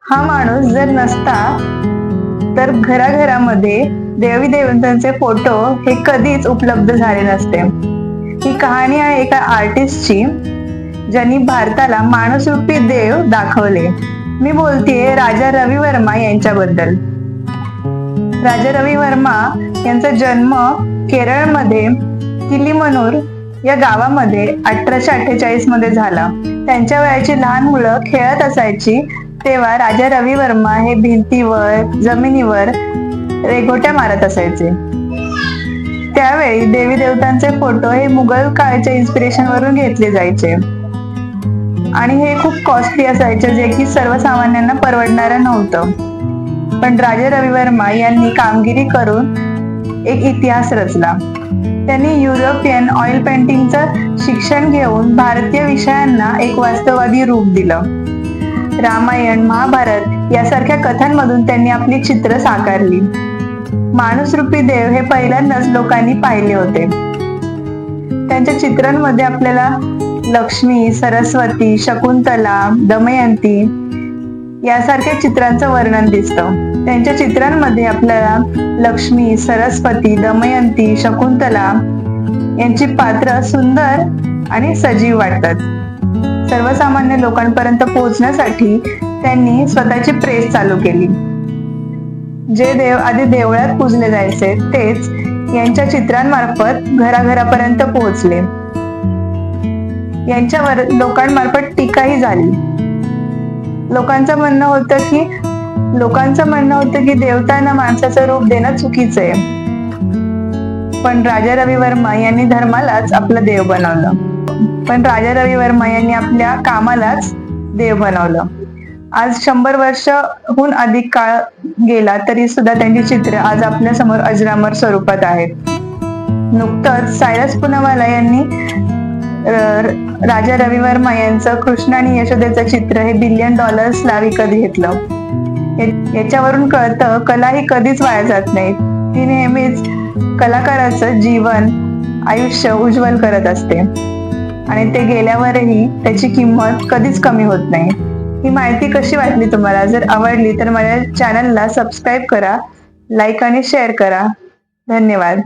हा माणूस जर नसता तर घराघरामध्ये देवी देवतांचे फोटो हे कधीच उपलब्ध झाले नसते. ही कहाणी आहे एका आर्टिस्टची, ज्यांनी भारताला माणूसरूपी देव दाखवले. मी बोलतेय राजा रवी वर्मा यांच्याबद्दल. राजा रवी वर्मा यांचा जन्म केरळमध्ये किलीमनूर या गावामध्ये 1848 मध्ये झाला. त्यांच्या वयाची लहान मुलं खेळत असायची तेव्हा राजा रवी वर्मा हे भिंतीवर, जमिनीवर रेघोट्या मारत असायचे. त्यावेळी देवी देवतांचे फोटो हे मुघल काळच्या इन्स्पिरेशन वरून घेतले जायचे आणि हे खूप कॉस्टली असायचे, जे की सर्वसामान्यांना परवडणारं नव्हतं. पण राजा रवी वर्मा यांनी कामगिरी करून एक इतिहास रचला. त्यांनी युरोपियन ऑइल पेंटिंगचं शिक्षण घेऊन भारतीय विषयांना एक वास्तववादी रूप दिलं. रामायण, महाभारत यासारख्या कथांमधून त्यांनी आपली चित्र साकारली. माणूसरूपी देव हे पहिल्यांदाच लोकांनी पाहिले होते. त्यांच्या चित्रांमध्ये आपल्याला लक्ष्मी, सरस्वती, शकुंतला, दमयंती यासारख्या चित्रांचं वर्णन दिसतं. त्यांच्या चित्रांमध्ये आपल्याला लक्ष्मी, सरस्वती, दमयंती, शकुंतला यांची पात्र सुंदर आणि सजीव वाटतात. सर्वसामान्य लोकांपर्यंत पोहोचण्यासाठी त्यांनी स्वतःची प्रेस चालू केली. जे देव आधी देवळात पूजले जायचे तेच यांच्या चित्रांमार्फत घराघरापर्यंत पोहोचले. यांच्यावर लोकांमार्फत टीकाही झाली. लोकांचं म्हणणं होतं की देवतांना माणसाचं रूप देणं चुकीचं आहे. पण राजा रवी वर्मा यांनी धर्मालाच आपलं देव बनवलं. पण राजा रवी वर्मा यांनी आपल्या कामालाच देव बनवलं. आज 100 वर्षहून अधिक काळ गेला तरी सुद्धा त्यांची चित्र आज आपल्या समोर अजरामर स्वरूपात आहेत. नुकतंच सायरस पूनावाला यांनी राजा रवी वर्मा यांचं कृष्ण आणि यशोदेचं चित्र हे $1 बिलियन ला विकत घेतलं. याच्यावरून कळतं, कला ही कधीच वाया जात नाही. ती नेहमीच कलाकाराचं जीवन, आयुष्य उज्ज्वल करत असते आणि ते गेल्यावरही त्याची किंमत कधीच कमी होत नाही. ही माहिती कशी वाटली तुम्हाला? जर आवडली तर माझ्या चॅनलला सबस्क्राईब करा, लाईक आणि शेअर करा. धन्यवाद.